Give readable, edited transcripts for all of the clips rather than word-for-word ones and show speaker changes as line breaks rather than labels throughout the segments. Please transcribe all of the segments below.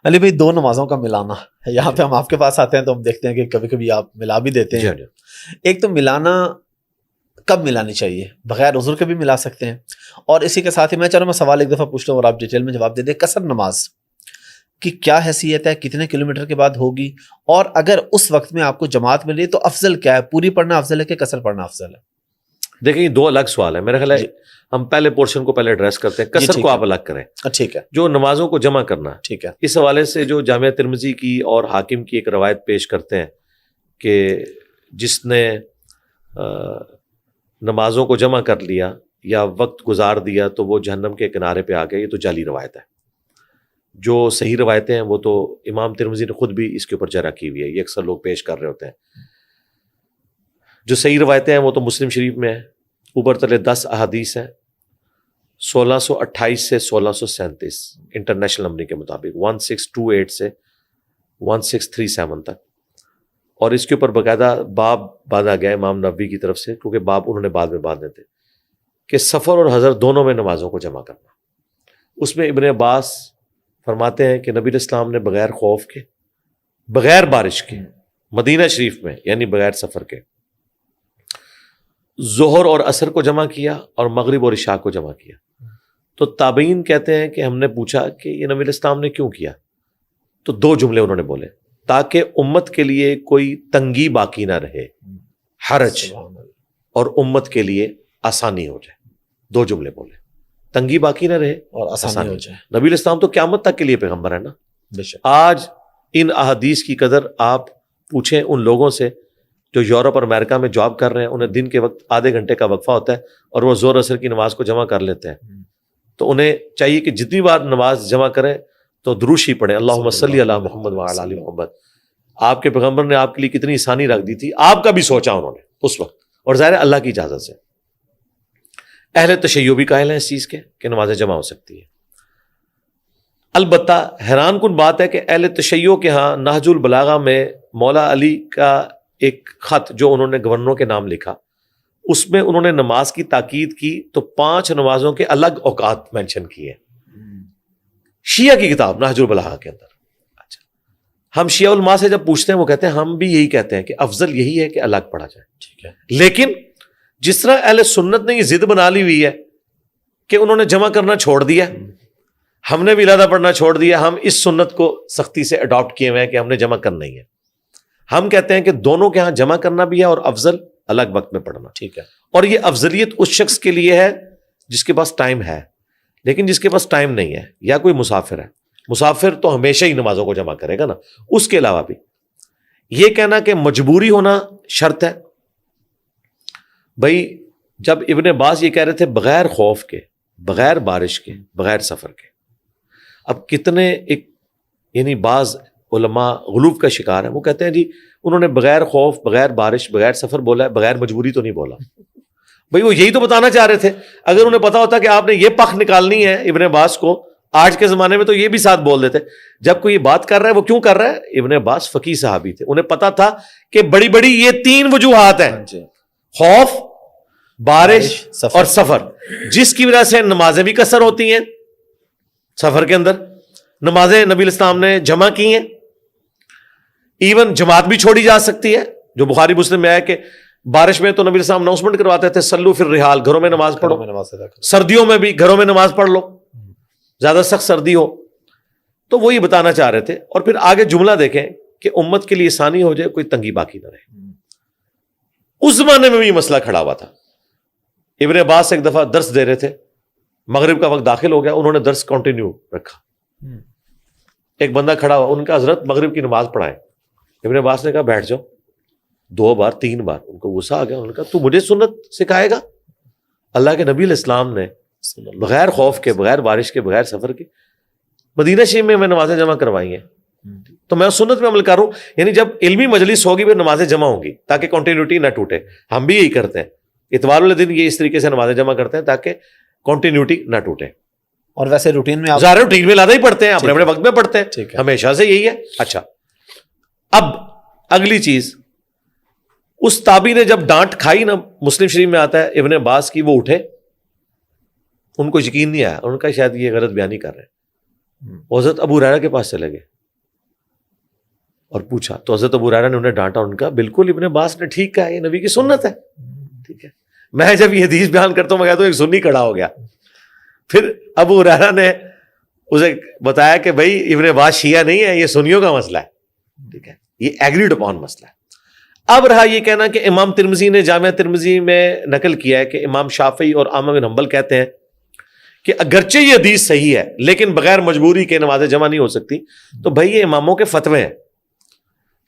علی بھائی دو نمازوں کا ملانا، یہاں پہ ہم آپ کے پاس آتے ہیں تو ہم دیکھتے ہیں کہ کبھی کبھی آپ ملا بھی دیتے ہیں. ایک تو ملانا کب ملانی چاہیے؟ بغیر عذر کے بھی ملا سکتے ہیں. اور اسی کے ساتھ ہی میں چلو میں سوال ایک دفعہ پوچھ لوں اور آپ ڈیٹیل میں جواب دے دیں. قصر نماز کی کیا حیثیت ہے، کتنے کلومیٹر کے بعد ہوگی، اور اگر اس وقت میں آپ کو جماعت مل رہی ہے تو افضل کیا ہے، پوری پڑھنا افضل ہے کہ قصر پڑھنا افضل ہے؟
دیکھیں یہ دو الگ سوال ہے، میرا خیال ہے ہم پہلے پورشن کو پہلے ایڈریس کرتے ہیں. قصر کو آپ الگ کریں.
ٹھیک ہے.
جو نمازوں کو جمع کرنا،
ٹھیک ہے.
اس حوالے سے جو جامعہ ترمذی کی اور حاکم کی ایک روایت پیش کرتے ہیں کہ جس نے نمازوں کو جمع کر لیا یا وقت گزار دیا تو وہ جہنم کے کنارے پہ آ گئے. یہ تو جعلی روایت ہے. جو صحیح روایتیں ہیں وہ تو امام ترمذی نے خود بھی اس کے اوپر جرح کی ہوئی ہے، یہ اکثر لوگ پیش کر رہے ہوتے ہیں. جو صحیح روایتیں ہیں وہ تو مسلم شریف میں ہیں، اوپر تلے 10 احادیث ہیں، 1628 سے 1637 انٹرنیشنل نمبر کے مطابق، 1628 سے 1637 تک. اور اس کے اوپر باقاعدہ باب باندھا گیا امام نووی کی طرف سے، کیونکہ باب انہوں نے بعد میں باندھے تھے، کہ سفر اور حضر دونوں میں نمازوں کو جمع کرنا. اس میں ابن عباس فرماتے ہیں کہ نبی اسلام نے بغیر خوف کے، بغیر بارش کے، مدینہ شریف میں یعنی بغیر سفر کے، ظہر اور عصر کو جمع کیا اور مغرب اور عشاء کو جمع کیا. تو تابعین کہتے ہیں کہ ہم نے پوچھا کہ یہ نبی اسلام نے کیوں کیا؟ تو دو جملے انہوں نے بولے، تاکہ امت کے لیے کوئی تنگی باقی نہ رہے، حرج، اور امت کے لیے آسانی ہو جائے. دو جملے بولے، تنگی باقی نہ رہے اور آسانی ہو جائے. نبی اسلام تو قیامت تک کے لیے پیغمبر ہے نا. آج ان احادیث کی قدر آپ پوچھیں ان لوگوں سے جو یورپ اور امریکہ میں جاب کر رہے ہیں، انہیں دن کے وقت آدھے گھنٹے کا وقفہ ہوتا ہے اور وہ ظہر عصر کی نماز کو جمع کر لیتے ہیں. تو انہیں چاہیے کہ جتنی بار نماز جمع کریں تو دروش ہی پڑھیں، اللہم صلی علی محمد وعلی آل محمد. آپ کے پیغمبر نے آپ کے لیے کتنی آسانی رکھ دی تھی، آپ کا بھی سوچا انہوں نے اس وقت، اور ظاہر ہے اللہ کی اجازت سے. اہل تشیع بھی قائل ہیں اس چیز کے کہ نمازیں جمع ہو سکتی ہیں. البتہ حیران کن بات ہے کہ اہل تشیع کے ہاں نہج البلاغہ میں مولا علی کا ایک خط جو انہوں نے گورنروں کے نام لکھا، اس میں انہوں نے نماز کی تاکید کی تو 5 نمازوں کے الگ اوقات مینشن کیے. شیعہ کی کتاب نہج البلاغہ کے اندر. اچھا، ہم شیعہ علماء سے جب پوچھتے ہیں وہ کہتے ہیں ہم بھی یہی کہتے ہیں کہ افضل یہی ہے کہ الگ پڑھا جائے. ٹھیک ہے، لیکن جس طرح اہل سنت نے یہ ضد بنا لی ہوئی ہے کہ انہوں نے جمع کرنا چھوڑ دیا، ہم نے بھی علیحدہ پڑھنا چھوڑ دیا، ہم اس سنت کو سختی سے اڈاپٹ کیے ہوئے ہیں کہ ہم نے جمع کرنا ہی ہے. ہم کہتے ہیں کہ دونوں کے ہاں جمع کرنا بھی ہے اور افضل الگ وقت میں پڑھنا. ٹھیک ہے، اور یہ افضلیت اس شخص کے لیے ہے جس کے پاس ٹائم ہے. لیکن جس کے پاس ٹائم نہیں ہے یا کوئی مسافر ہے، مسافر تو ہمیشہ ہی نمازوں کو جمع کرے گا نا. اس کے علاوہ بھی یہ کہنا کہ مجبوری ہونا شرط ہے، بھائی جب ابن عباس یہ کہہ رہے تھے بغیر خوف کے، بغیر بارش کے، بغیر سفر کے، اب کتنے ایک یعنی بعض علماء غلو کا شکار ہیں، وہ کہتے ہیں جی انہوں نے بغیر خوف، بغیر بارش، بغیر سفر بولا ہے، بغیر مجبوری تو نہیں بولا. بھئی وہ یہی تو بتانا چاہ رہے تھے. اگر انہیں پتا ہوتا کہ آپ نے یہ پخ نکالنی ہے ابن عباس کو آج کے زمانے میں تو یہ بھی ساتھ بول دیتے. جب کوئی یہ بات کر رہا ہے وہ کیوں کر رہا ہے؟ ابن عباس فقیہ صحابی تھے، انہیں پتا تھا کہ بڑی بڑی یہ 3 وجوہات ہیں، خوف، بارش اور سفر، جس کی وجہ سے نمازیں بھی قصر ہوتی ہیں. سفر کے اندر نمازیں نبی الاسلام نے جمع کی ہیں، ایون جماعت بھی چھوڑی جا سکتی ہے. جو بخاری مسلم میں ہے کہ بارش میں تو نبی الاسلام اناؤنسمنٹ کرواتے تھے صلو فی الرحال، گھروں میں نماز پڑھو. سردیوں میں بھی گھروں میں نماز پڑھ لو، زیادہ سخت سردی ہو تو وہی بتانا چاہ رہے تھے. اور پھر آگے جملہ دیکھیں کہ امت کے لیے آسانی ہو جائے، کوئی تنگی باقی نہ رہے. اس زمانے میں بھی مسئلہ کھڑا ہوا تھا. ابن عباس ایک دفعہ درس دے رہے تھے، مغرب کا وقت داخل ہو گیا، انہوں نے درس کنٹینیو رکھا. ایک بندہ کھڑا ہوا، ان کا حضرت مغرب کی نماز پڑھائیں. ابن عباس نے کہا بیٹھ جاؤ. 2 بار 3 بار ان کو غصہ آ گیا. انہوں نے کہا تو مجھے سنت سکھائے گا؟ اللہ کے نبی علیہ السلام نے بغیر خوف کے، بغیر بارش کے، بغیر سفر کے مدینہ شریف میں نمازیں جمع کروائی ہیں، تو میں سنت میں عمل کر رہا ہوں. یعنی جب علمی مجلس ہوگی پھر نمازیں جمع ہوں گی تاکہ کنٹینیوٹی نہ ٹوٹے. ہم بھی یہی کرتے ہیں، اتوار والے دن یہ اس طریقے سے نمازیں جمع کرتے ہیں تاکہ کنٹینیوٹی نہ ٹوٹے. اور ویسے روٹین میں ظاہر روٹین میں زیادہ ہی پڑھتے ہیں، اپنے اپنے وقت میں پڑھتے ہیں، ہمیشہ سے یہی ہے. اچھا، اب اگلی چیز، اس تابعی نے جب ڈانٹ کھائی نا، مسلم شریف میں آتا ہے ابن عباس کی، وہ اٹھے، ان کو یقین نہیں آیا، ان کا شاید یہ غلط بیانی کر رہے ہیں. وہ حضرت ابو ہریرہ کے پاس چلے گئے اور پوچھا تو حضرت ابو ہریرہ نے انہیں ڈانٹا، ان کا بالکل ابن عباس نے ٹھیک کہا، یہ نبی کی سنت ہے. ٹھیک ہے، میں جب یہ حدیث بیان کرتا ہوں میں کہتا ہوں ایک سنی کھڑا ہو گیا. پھر ابو ہریرہ نے اسے بتایا کہ بھائی ابن عباس شیعہ نہیں ہے، یہ سنیوں کا مسئلہ ہے. ٹھیک ہے، یہ ایگریڈ اپون مسئلہ ہے. اب رہا یہ کہنا کہ امام ترمذی نے جامعہ ترمذی میں نقل کیا ہے کہ امام شافعی اور احمد بن حنبل کہتے ہیں کہ اگرچہ یہ حدیث صحیح ہے لیکن بغیر مجبوری کے نماز جمع نہیں ہو سکتی. تو بھائی یہ اماموں کے فتوے ہیں.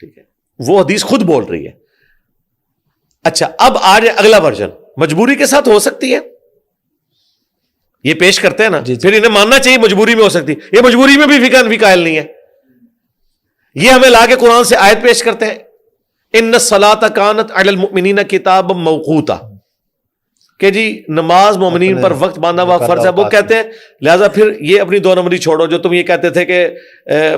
ٹھیک ہے، وہ حدیث خود بول رہی ہے. اچھا اب آ جائے اگلا ورژن، مجبوری کے ساتھ ہو سکتی ہے، یہ پیش کرتے ہیں نا، پھر انہیں ماننا چاہیے مجبوری میں ہو سکتی. یہ مجبوری میں بھی فقہ حنفی قائل نہیں ہے. یہ ہمیں لا کے قرآن سے آیت پیش کرتے ہیں، ان الصلاۃ کانت علی المؤمنین کتابا موقوتا، کہ جی نماز مومنین پر وقت باندھا ہوا فرض ہے. وہ کہتے ہیں لہذا پھر یہ اپنی دو نمبری چھوڑو، جو تم یہ کہتے تھے کہ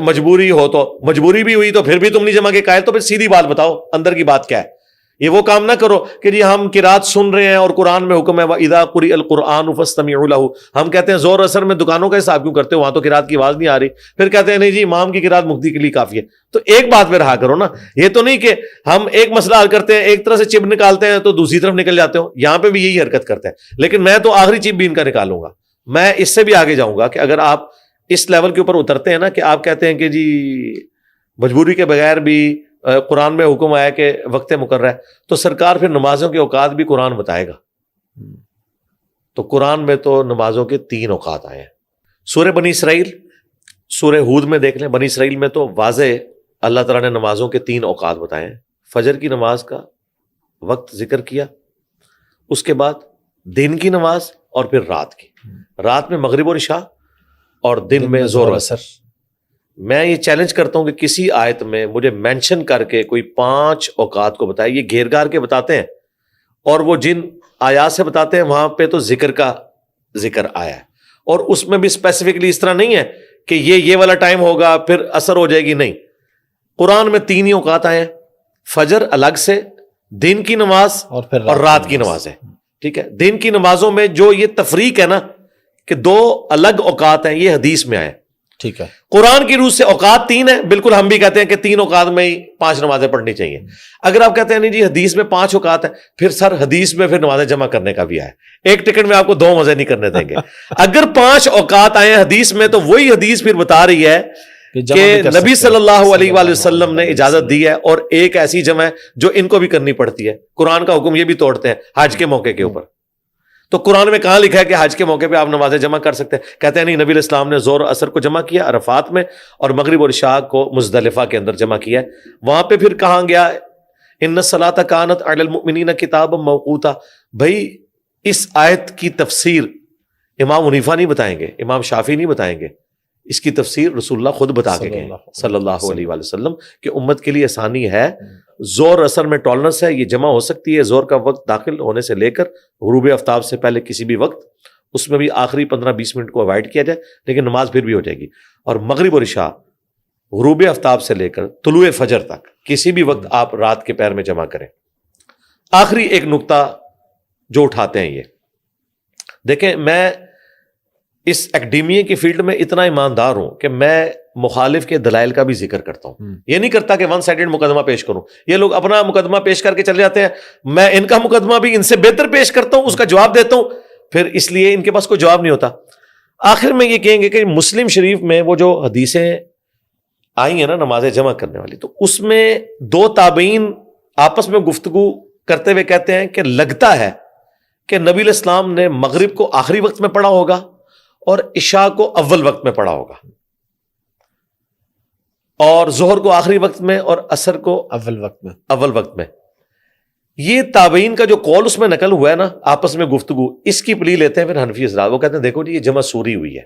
مجبوری ہو تو مجبوری بھی ہوئی تو پھر بھی تم نہیں جمع کے قائل، تو پھر سیدھی بات بتاؤ اندر کی بات کیا ہے. یہ وہ کام نہ کرو کہ جی ہم قرات سن رہے ہیں اور قرآن میں حکم ہے وَإِذَا قُرِئَ الْقُرْآنُ فَاسْتَمِعُوا لَهُ، ہم کہتے ہیں زور اثر میں دکانوں کا حساب کیوں کرتے ہو، وہاں تو قرات کی آواز نہیں آ رہی. پھر کہتے ہیں نہیں جی امام کی قرات مقتدی کے لیے کافی ہے. تو ایک بات پہ رہا کرو نا، یہ تو نہیں کہ ہم ایک مسئلہ حل کرتے ہیں ایک طرح سے چپ نکالتے ہیں تو دوسری طرف نکل جاتے ہو. یہاں پہ بھی یہی حرکت کرتے ہیں. لیکن میں تو آخری چپ بھی ان کا نکالوں گا. میں اس سے بھی آگے جاؤں گا کہ اگر آپ اس لیول کے اوپر اترتے ہیں نا کہ آپ کہتے ہیں کہ جی مجبوری کے بغیر بھی قرآن میں حکم آیا کہ وقت مقررہ ہے، تو سرکار پھر نمازوں کے اوقات بھی قرآن بتائے گا. تو قرآن میں تو نمازوں کے 3 اوقات آئے ہیں. سورہ بنی اسرائیل، سورہ ہود میں دیکھ لیں، بنی اسرائیل میں تو واضح اللہ تعالیٰ نے نمازوں کے 3 اوقات بتائے ہیں. فجر کی نماز کا وقت ذکر کیا، اس کے بعد دن کی نماز اور پھر رات کی. رات میں مغرب اور عشاء اور دن میں ظہر و عصر. میں یہ چیلنج کرتا ہوں کہ کسی آیت میں مجھے مینشن کر کے کوئی 5 اوقات کو بتائے. یہ گھیر گار کے بتاتے ہیں اور وہ جن آیات سے بتاتے ہیں وہاں پہ تو ذکر کا ذکر آیا ہے، اور اس میں بھی اسپیسیفکلی اس طرح نہیں ہے کہ یہ والا ٹائم ہوگا پھر اثر ہو جائے گی. نہیں، قرآن میں 3 ہی اوقات آئے ہیں، فجر الگ سے، دن کی نماز اور رات کی نماز ہے. ٹھیک ہے، دن کی نمازوں میں جو یہ تفریق ہے نا کہ 2 الگ اوقات ہیں، یہ حدیث میں آئے.
ٹھیک ہے،
قرآن کی روح سے اوقات 3 ہیں. بالکل ہم بھی کہتے ہیں کہ 3 اوقات میں ہی 5 نمازیں پڑھنی چاہیے. اگر آپ کہتے ہیں نہیں جی حدیث میں 5 اوقات ہیں، پھر سر حدیث میں پھر نمازیں جمع کرنے کا بھی آیا. ایک ٹکٹ میں آپ کو 2 مزے نہیں کرنے دیں گے. اگر 5 اوقات آئے حدیث میں تو وہی حدیث پھر بتا رہی ہے کہ نبی صلی اللہ علیہ وآلہ وسلم نے اجازت دی ہے، اور ایک ایسی جمع ہے جو ان کو بھی کرنی پڑتی ہے. قرآن کا حکم یہ بھی توڑتے ہیں حج کے موقع کے اوپر. تو قرآن میں کہاں لکھا ہے کہ حج کے موقع پہ آپ نمازیں جمع کر سکتے ہیں؟ کہتے ہیں نہیں، نبی علیہ السلام نے ظہر و عصر کو جمع کیا عرفات میں اور مغرب اور عشاء کو مزدلفہ کے اندر جمع کیا ہے. وہاں پہ پھر کہاں گیا ان الصلاۃ کانت علی المؤمنین کتابا موقوتا. بھائی اس آیت کی تفسیر امام حنیفہ نہیں بتائیں گے، امام شافعی نہیں بتائیں گے، اس کی تفسیر رسول اللہ خود بتا کے گئے صلی اللہ علیہ وآلہ وسلم کہ امت کے لیے آسانی ہے. زور اثر میں ٹالرنس ہے، یہ جمع ہو سکتی ہے زور کا وقت داخل ہونے سے لے کر غروب آفتاب سے پہلے کسی بھی وقت، اس میں بھی آخری 15-20 منٹ کو اوائڈ کیا جائے، لیکن نماز پھر بھی ہو جائے گی. اور مغرب اور عشاء غروب آفتاب سے لے کر طلوع فجر تک کسی بھی وقت آپ رات کے پہر میں جمع کریں. آخری ایک نقطہ جو اٹھاتے ہیں، یہ دیکھیں، میں اس اکیڈیمیا کی فیلڈ میں اتنا ایماندار ہوں کہ میں مخالف کے دلائل کا بھی ذکر کرتا ہوں. یہ نہیں کرتا کہ 1 سائیڈڈ مقدمہ پیش کروں. یہ لوگ اپنا مقدمہ پیش کر کے چلے جاتے ہیں، میں ان کا مقدمہ بھی ان سے بہتر پیش کرتا ہوں، اس کا جواب دیتا ہوں، پھر اس لیے ان کے پاس کوئی جواب نہیں ہوتا. آخر میں یہ کہیں گے کہ مسلم شریف میں وہ جو حدیثیں آئی ہیں نا نمازیں جمع کرنے والی، تو اس میں 2 تابعین آپس میں گفتگو کرتے ہوئے کہتے ہیں کہ لگتا ہے کہ نبی علیہ السلام نے مغرب کو آخری وقت میں پڑھا ہوگا اور عشاء کو اول وقت میں پڑھا ہوگا، اور ظہر کو آخری وقت میں اور عصر کو اول وقت میں. یہ تابعین کا جو قول اس میں نقل ہوا ہے نا آپس میں گفتگو، اس کی پلی لیتے ہیں پھر حنفی حضرات. وہ کہتے ہیں دیکھو جی یہ جمع سوری ہوئی ہے،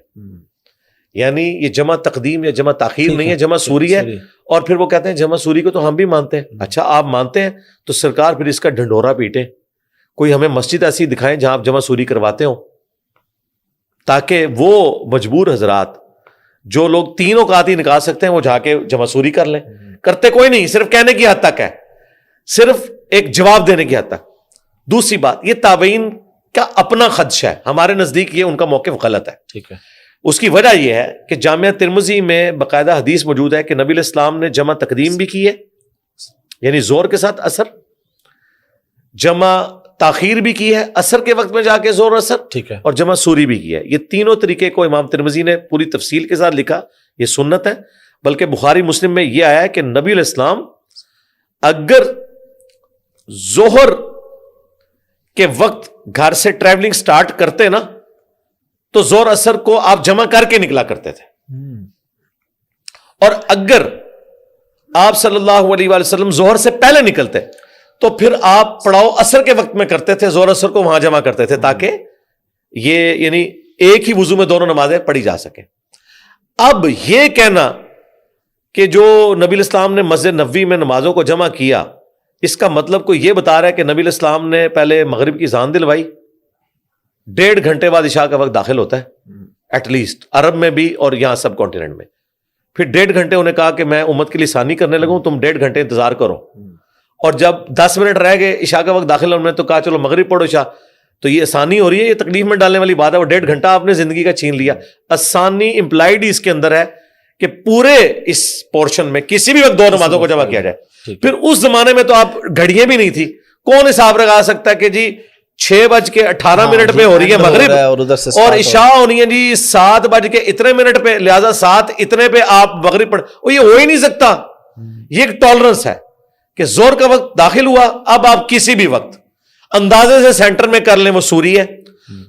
یعنی یہ جمع تقدیم یا جمع تاخیر نہیں ہے، جمع سوری ہے. اور پھر وہ کہتے ہیں جمع سوری کو تو ہم بھی مانتے ہیں. اچھا آپ مانتے ہیں تو سرکار پھر اس کا ڈھنڈورا پیٹے، کوئی ہمیں مسجد ایسی دکھائیں جہاں آپ جمع سوری کرواتے ہوں، تاکہ وہ مجبور حضرات جو لوگ 3 اوقات ہی نکال سکتے ہیں وہ جا کے جمع سوری کر لیں. کرتے کوئی نہیں، صرف کہنے کی حد تک ہے، صرف ایک جواب دینے کی حد تک. دوسری بات، یہ تابعین کا اپنا خدشہ ہے، ہمارے نزدیک یہ ان کا موقف غلط ہے.
ٹھیک ہے،
اس کی وجہ یہ ہے کہ جامعہ ترمذی میں باقاعدہ حدیث موجود ہے کہ نبی علیہ السلام نے جمع تقدیم بھی کی ہے، یعنی زور کے ساتھ اثر، جمع تاخیر بھی کی ہے اثر کے وقت میں جا کے زور اثر،
ٹھیک ہے،
اور جمع سوری بھی کی ہے۔ یہ تینوں طریقے کو امام ترمذی نے پوری تفصیل کے ساتھ لکھا، یہ سنت ہے۔ بلکہ بخاری مسلم میں یہ آیا ہے کہ نبی علیہ السلام اگر ظہر کے وقت گھر سے ٹریولنگ سٹارٹ کرتے نا تو زور اثر کو آپ جمع کر کے نکلا کرتے تھے، اور اگر آپ صلی اللہ علیہ وآلہ وسلم ظہر سے پہلے نکلتے تو پھر آپ پڑاؤ اثر کے وقت میں کرتے تھے، زور اثر کو وہاں جمع کرتے تھے تاکہ یہ یعنی ایک ہی وضو میں دونوں نمازیں پڑھی جا سکیں۔ اب یہ کہنا کہ جو نبی علیہ السلام نے مسجد نبوی میں نمازوں کو جمع کیا، اس کا مطلب کوئی یہ بتا رہا ہے کہ نبی علیہ السلام نے پہلے مغرب کی اذان دلوائی، 1.5 گھنٹے بعد عشاء کا وقت داخل ہوتا ہے ایٹ لیسٹ عرب میں بھی اور یہاں سب کانٹیننٹ میں، پھر 1.5 گھنٹے انہیں کہا کہ میں امت کے لیے ثانی کرنے لگوں، تم 1.5 گھنٹے انتظار کرو، اور جب 10 منٹ رہ گئے عشاء کا وقت داخل ہونے تو کہا چلو مغرب پڑھو عشاء، تو یہ آسانی ہو رہی ہے، یہ تکلیف میں ڈالنے والی بات ہے، وہ 1.5 گھنٹہ آپ نے زندگی کا چھین لیا۔ آسانی امپلائڈ ہی اس کے اندر ہے کہ پورے اس پورشن میں کسی بھی وقت 2 نمازوں کو جمع کیا جائے۔ پھر اس زمانے میں تو آپ گھڑیاں بھی نہیں تھی، کون حساب لگا سکتا ہے کہ جی 6:18 پہ ہو رہی ہے مغرب اور عشاء ہونی ہے جی 7:00 پہ، لہذا 7 اتنے پہ آپ مغرب پڑھ، یہ ہو ہی نہیں سکتا۔ یہ ایک ٹالرنس ہے کہ زور کا وقت داخل ہوا، اب آپ کسی بھی وقت اندازے سے سینٹر میں کر لیں وہ سوری ہے،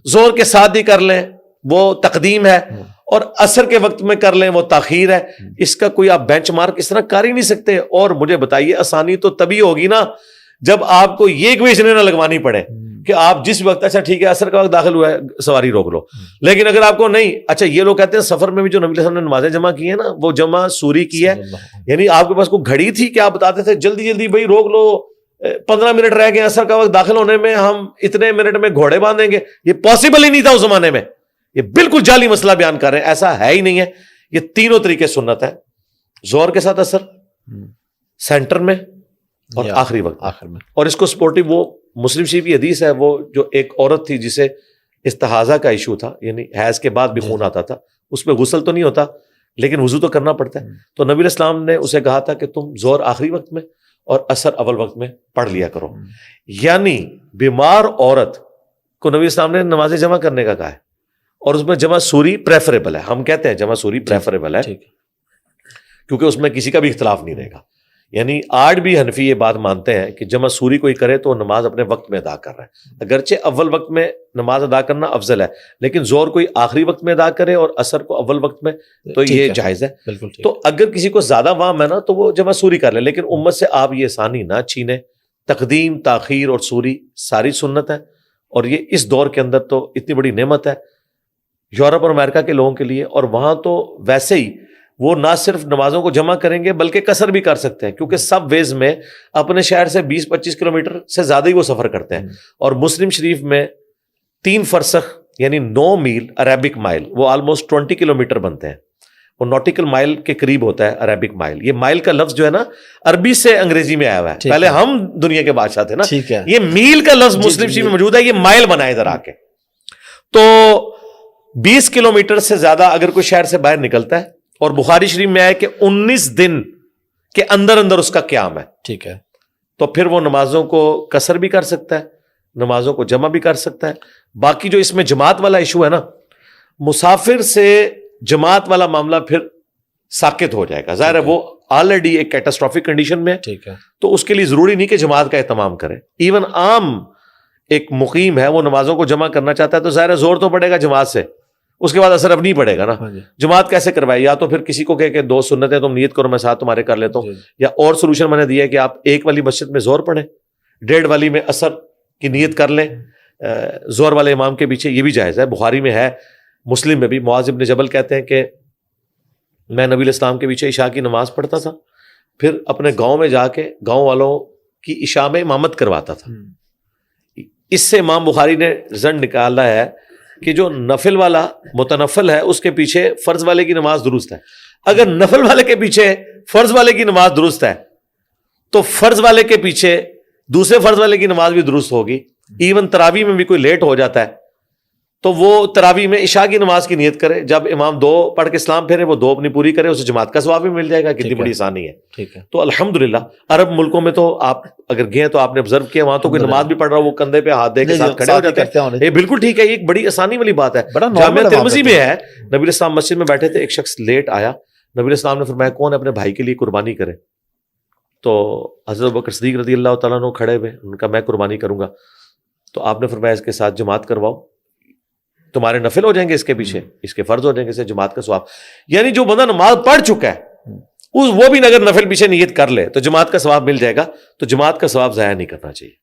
زور کے ساتھ ہی کر لیں وہ تقدیم ہے، اور عصر کے وقت میں کر لیں وہ تاخیر ہے۔ اس کا کوئی آپ بینچ مارک اس طرح کر ہی نہیں سکتے۔ اور مجھے بتائیے آسانی تو تبھی ہوگی نا جب آپ کو یہ اکویشن نہ لگوانی پڑے کہ آپ جس وقت اچھا ٹھیک ہے عصر کا وقت داخل ہوا ہے سواری روک لو، لیکن اگر آپ کو نہیں، اچھا یہ لوگ کہتے ہیں سفر میں بھی جو نبی صلی اللہ علیہ وسلم نے نمازیں جمع کی ہیں نا وہ جمع سوری کی ہے، یعنی آپ کے پاس کوئی گھڑی تھی کہ آپ بتاتے تھے جلدی جلدی بھائی روک لو 15 منٹ رہ گئے عصر کا وقت داخل ہونے میں، ہم اتنے منٹ میں گھوڑے باندھیں گے، یہ پاسبل ہی نہیں تھا اس زمانے میں، یہ بالکل جعلی مسئلہ بیان کر رہے ہیں، ایسا ہے ہی نہیں ہے۔ یہ تینوں طریقے سنت ہے، زور کے ساتھ اثر، سینٹر میں، اور آخری وقت آخر میں۔ اور اس کو سپورٹو وہ مسلم شریف کی حدیث ہے، وہ جو ایک عورت تھی جسے استحاضہ کا ایشو تھا، یعنی حیض کے بعد بھی خون آتا تھا، اس پہ غسل تو نہیں ہوتا لیکن وضو تو کرنا پڑتا ہے، تو نبی علیہ السلام نے اسے کہا تھا کہ تم زور آخری وقت میں اور اثر اول وقت میں پڑھ لیا کرو۔ یعنی بیمار عورت کو نبی السلام نے نمازیں جمع کرنے کا کہا ہے، اور اس میں جمع سوری پریفریبل ہے، ہم کہتے ہیں جمع سوری پریفریبل ہے کیونکہ اس میں کسی کا بھی اختلاف نہیں رہے گا۔ یعنی آج بھی حنفی یہ بات مانتے ہیں کہ جمع سوری کوئی کرے تو نماز اپنے وقت میں ادا کر رہا ہے، اگرچہ اول وقت میں نماز ادا کرنا افضل ہے، لیکن زور کوئی آخری وقت میں ادا کرے اور اثر کو اول وقت میں تو یہ جائز ہے۔ تو اگر کسی کو زیادہ وام ہے نا تو وہ جمع سوری کر لے، لیکن امت سے آپ یہ آسانی نہ چھینیں۔ تقدیم، تاخیر اور سوری ساری سنت ہے، اور یہ اس دور کے اندر تو اتنی بڑی نعمت ہے یورپ اور امریکہ کے لوگوں کے لیے، اور وہاں تو ویسے ہی وہ نہ صرف نمازوں کو جمع کریں گے بلکہ قصر بھی کر سکتے ہیں، کیونکہ سب ویز میں اپنے شہر سے 20-25 کلومیٹر سے زیادہ ہی وہ سفر کرتے ہیں، اور مسلم شریف میں 3 فرسخ یعنی 9 میل عربک مائل، وہ آلموسٹ 20 کلومیٹر بنتے ہیں، وہ نوٹیکل مائل کے قریب ہوتا ہے عربک مائل۔ یہ مائل کا لفظ جو ہے نا عربی سے انگریزی میں آیا ہوا ہے، پہلے ہم دنیا کے بادشاہ تھے نا، یہ میل کا لفظ مسلم شریف میں موجود ہے، یہ مائل بنا ہے ادھر آ کے۔ تو 20 کلومیٹر سے زیادہ اگر کوئی شہر سے باہر نکلتا ہے، اور بخاری شریف میں آئے کہ 19 دن کے اندر اندر اس کا قیام ہے، ٹھیک ہے، تو پھر وہ نمازوں کو قصر بھی کر سکتا ہے، نمازوں کو جمع بھی کر سکتا ہے۔ باقی جو اس میں جماعت والا ایشو ہے نا، مسافر سے جماعت والا معاملہ پھر ساکت ہو جائے گا، ظاہر ہے وہ آلریڈی ایک کیٹاسٹرافک کنڈیشن میں، ٹھیک ہے، تو اس کے لیے ضروری نہیں کہ جماعت کا اہتمام کرے۔ ایون عام ایک مقیم ہے وہ نمازوں کو جمع کرنا چاہتا ہے تو ظاہر ہے زور تو پڑے گا جماعت سے، اس کے بعد اثر اب نہیں پڑے گا نا۔ جماعت کیسے کروائے؟ یا تو پھر کسی کو کہے کہ 2 سنتیں تم نیت کرو میں ساتھ تمہارے کر لیتا ہوں، یا اور سولوشن میں نے دیا ہے کہ آپ ایک والی مسجد میں زور پڑھیں، 1.5 والی میں اثر کی نیت کر لیں زور والے امام کے پیچھے، یہ بھی جائز ہے۔ بخاری میں ہے، مسلم میں بھی، معاذ بن جبل کہتے ہیں کہ میں نبی علیہ السلام کے پیچھے عشاء کی نماز پڑھتا تھا، پھر اپنے گاؤں میں جا کے گاؤں والوں کی عشاء میں امامت کرواتا تھا۔ اس سے امام بخاری نے رزلٹ نکالا ہے کہ جو نفل والا متنفل ہے اس کے پیچھے فرض والے کی نماز درست ہے، اگر نفل والے کے پیچھے فرض والے کی نماز درست ہے تو فرض والے کے پیچھے دوسرے فرض والے کی نماز بھی درست ہوگی۔ ایون تراویح میں بھی کوئی لیٹ ہو جاتا ہے تو وہ تراویح میں عشاء کی نماز کی نیت کرے, جب امام 2 پڑھ کے سلام پھیرے وہ 2 اپنی پوری کرے, اسے جماعت کا ثواب بھی مل جائے گا. کتنی بڑی آسانی ہے.
ٹھیک ہے.
تو الحمدللہ عرب ملکوں میں تو آپ اگر گئے تو آپ نے آبزرو کیا, وہاں تو کوئی نماز بھی پڑھ رہا, وہ کندھے پہ ہاتھ دے کے ساتھ کھڑے ہو جاتے ہیں. یہ بالکل ٹھیک ہے, یہ ایک بڑی آسانی والی بات ہے. جامعہ ترمذی میں ہے, نبی علیہ السلام مسجد میں بیٹھے تھے, ایک شخص لیٹ آیا, نبی علیہ السلام نے فرمایا کون اپنے بھائی کے لیے قربانی کرے. تو حضرت ابوبکر صدیق رضی اللہ تعالیٰ عنہ کھڑے ہوئے, ان کا میں قربانی کروں گا. تو آپ نے فرمایا اس کے ساتھ جماعت کرواؤ, تمہارے نفل ہو جائیں گے اس کے پیچھے, اس کے فرض ہو جائیں گے, اسے جماعت کا ثواب. یعنی جو بندہ نماز پڑھ چکا ہے وہ بھی اگر نفل پیچھے نیت کر لے تو جماعت کا ثواب مل جائے گا. تو جماعت کا ثواب ضائع نہیں کرنا چاہیے.